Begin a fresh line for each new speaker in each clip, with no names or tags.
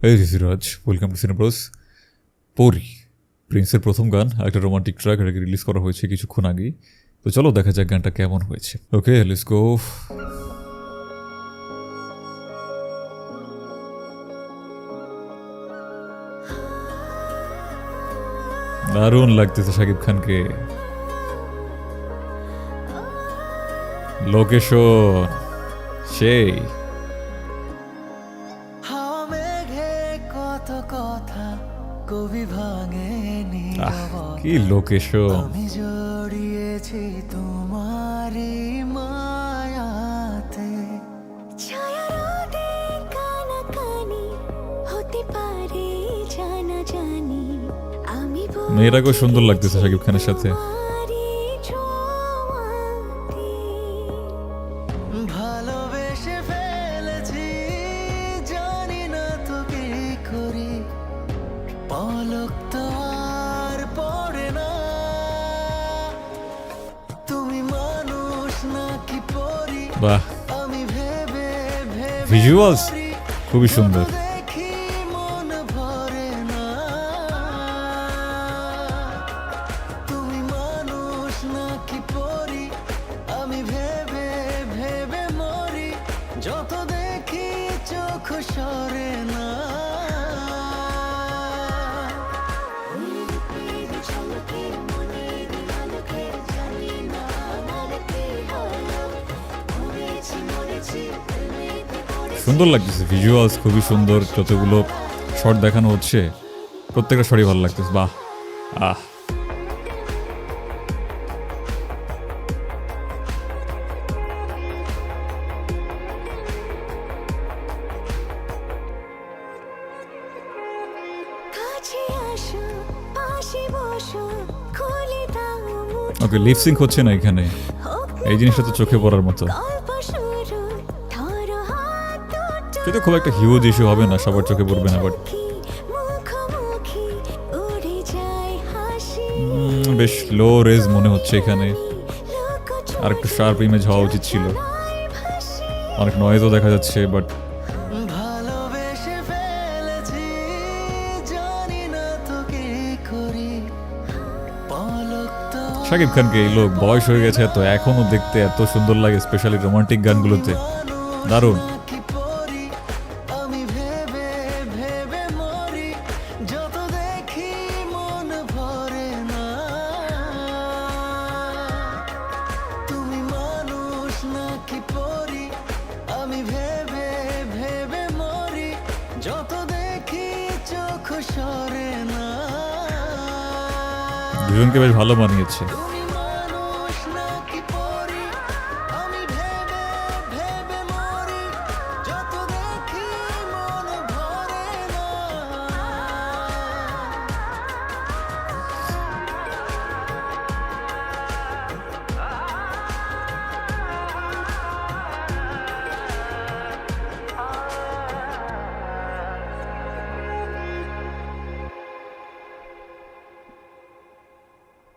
এই Rishiraj, welcome to সিনেব্রোস। পরি প্রিন্সের প্রথম গান, একটা রোমান্টিক ট্র্যাক, এটাকে রিলিজ করা হয়েছে কিছুক্ষণ আগেই। তো চলো দেখা যাক গানটা কেমন হয়েছে। ওকে, লেটস গো। দারুণ লাগতেছে শাকিব খানকে। লোকেশন সেই
কবি ভাঙেনি
কি লোকেশন,
আমি জড়িয়েছি তোমারই মায়াতে। ছায়া রোদে কানাকানি হতে পারে জানা জানি, আমি
মেয়েটাকেও সুন্দর লাগতেছে শাকিব খানের সাথে।
ভালোবেসে ফেলেছি, জানি না তো কি করি, পলক তো আর পড়ে না। তুমি মানুষ নাকি পরি,
বাহ,
আমি ভেবে ভেবে
ভিজুয়ালস খুবই সুন্দর।
দেখি মন ভরে না। তুমি মানুষ নাকি পরি, আমি ভেবে ভেবে মরি, যত দেখি চোখ সরে না।
সুন্দর লাগতেছে, ভিজুয়ালস খুবই সুন্দর। যতগুলো শট দেখানো হচ্ছে প্রত্যেকটা শটই ভালো লাগতেছে। বাহ, আহ ওকে, লিপসিঙ্ক হচ্ছে না এখানে, এই জিনিসটা তো চোখে পড়ার মতো। সেটা খুব একটা হিউজ ইস্যু হবে না, সবার চোখে পড়বে না, বাট বেশ লো রেজ মনে হচ্ছে এখানে। আর একটু শার্প ইমেজ হওয়া উচিত ছিল। অনেক নয়েজও দেখা যাচ্ছে, বাট
ভালোবেসে ফেলেছি, জানি না তো কি করি, পলক তো
শাকিব খানকে এই লোক বয়স হয়ে গেছে এত, এখনো দেখতে এত সুন্দর লাগে, স্পেশালি রোমান্টিক গানগুলোতে। দারুণ।
নাকি পরি, আমি ভেবে ভেবে মরি, যত দেখি মন ভরে না। তুমি মানুষ নাকি পরি, আমি ভেবে ভেবে মরি, যত দেখি চোখ সরে না।
দুজনকে বেশ ভালো মানিয়েছে।
তুমি মানুষ নাকি পরি, আমি ভেবে ভেবে মরি, যত দেখি মন ভরে না।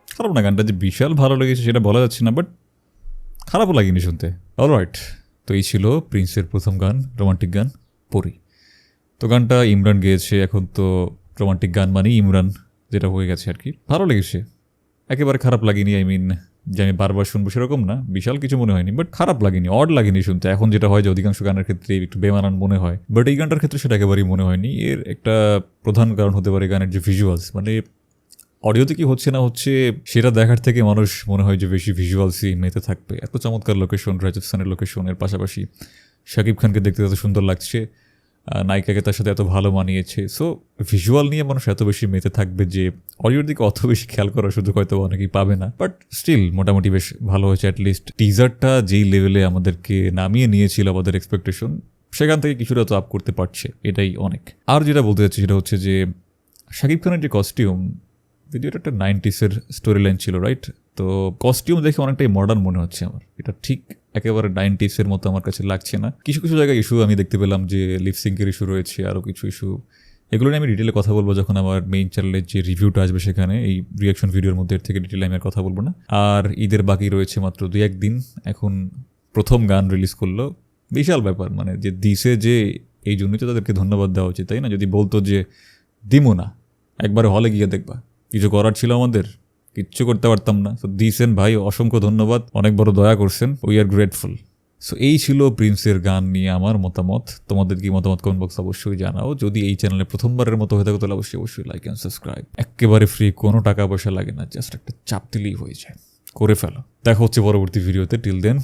খারাপ না, গানটা যে বিশাল ভালো লেগেছে সেটা বলা যাচ্ছে না, বাট খারাপও লাগেনি শুনতে। অলরাইট, তো এই ছিল প্রিন্সের প্রথম গান, রোমান্টিক গান পরি। তো গানটা ইমরান গেয়েছে, এখন তো রোমান্টিক গান মানেই ইমরান, যেটা হয়ে গেছে আর কি। ভালো লেগেছে, একেবারে খারাপ লাগেনি। আই মিন যে আমি বারবার শুনবো সেরকম না, বিশাল কিছু মনে হয়নি, বাট খারাপ লাগেনি, অড লাগেনি শুনতে। এখন যেটা হয় যে অধিকাংশ গানের ক্ষেত্রে একটু বেমানান মনে হয়, বাট এই গানটার ক্ষেত্রে সেটা একেবারেই মনে হয়নি। এর একটা প্রধান কারণ হতে পারে গানের যে ভিজুয়ালস, মানে অডিওতে কি হচ্ছে না হচ্ছে সেটা দেখার থেকে মানুষ মনে হয় যে বেশি ভিজুয়ালসই মেতে থাকবে। এত চমৎকার লোকেশন, রাজস্থানের লোকেশনের পাশাপাশি শাকিব খানকে দেখতে এত সুন্দর লাগছে, নায়িকাকে তার সাথে এত ভালো মানিয়েছে। সো ভিজুয়াল নিয়ে মানুষ এত বেশি মেতে থাকবে যে অডিওর দিকে অত বেশি খেয়াল করার সুযোগ হয়তো অনেকেই পাবে না। বাট স্টিল মোটামুটি বেশ ভালো হয়েছে। অ্যাটলিস্ট টিজারটা যেই লেভেলে আমাদেরকে নামিয়ে নিয়েছিল আমাদের এক্সপেকটেশন, সেখান থেকে কিছুটা তো আপ করতে পারছে, এটাই অনেক। আর যেটা বলতে চাচ্ছি সেটা হচ্ছে যে শাকিব খানের যে কস্টিউম, ভিডিওটা একটা 90s স্টোরি লাইন ছিল, রাইট? তো কস্টিউম দেখে অনেকটাই মডার্ন মনে হচ্ছে আমার। এটা ঠিক একেবারে 90s মতো আমার কাছে লাগছে না। কিছু কিছু জায়গায় ইস্যু আমি দেখতে পেলাম, যে লিপসিঙ্কের ইস্যু রয়েছে, আরও কিছু ইস্যু। এগুলো নিয়ে আমি ডিটেলে কথা বলবো যখন আমার মেইন চ্যানেলের যে রিভিউটা আসবে সেখানে। এই রিয়াকশন ভিডিওর মধ্যে এর থেকে ডিটেলে আমি আর কথা বলবো না। আর ঈদের বাকি রয়েছে মাত্র 2-1 দিন। এখন প্রথম গান রিলিজ করলো, বিশাল ব্যাপার। মানে যে দিশে যে এই জন্যই তো তাদেরকে ধন্যবাদ দেওয়া উচিত, তাই না? যদি বলতো যে দিমো না, একবারে হলে গিয়ে দেখবা, কিছু করার ছিল আমাদের, কিচ্ছু করতে পারতাম না, তো দিয়েছেন ভাই, অসংখ্য ধন্যবাদ, অনেক বড় দয়া করছেন, উই আর গ্রেটফুল। সো এই ছিল প্রিন্সের গান নিয়ে আমার মতামত। তোমাদের কি মতামত কমেন্ট বক্স অবশ্যই জানাও। যদি এই চ্যানেলে প্রথমবারের মতো হয়ে থাকে তাহলে অবশ্যই লাইক অ্যান্ড সাবস্ক্রাইব। একেবারে ফ্রি, কোনো টাকা পয়সা লাগে না, জাস্ট একটা চাপ দিলেই হয়ে যায়, করে ফেলো। দেখা হচ্ছে পরবর্তী ভিডিওতে। Till then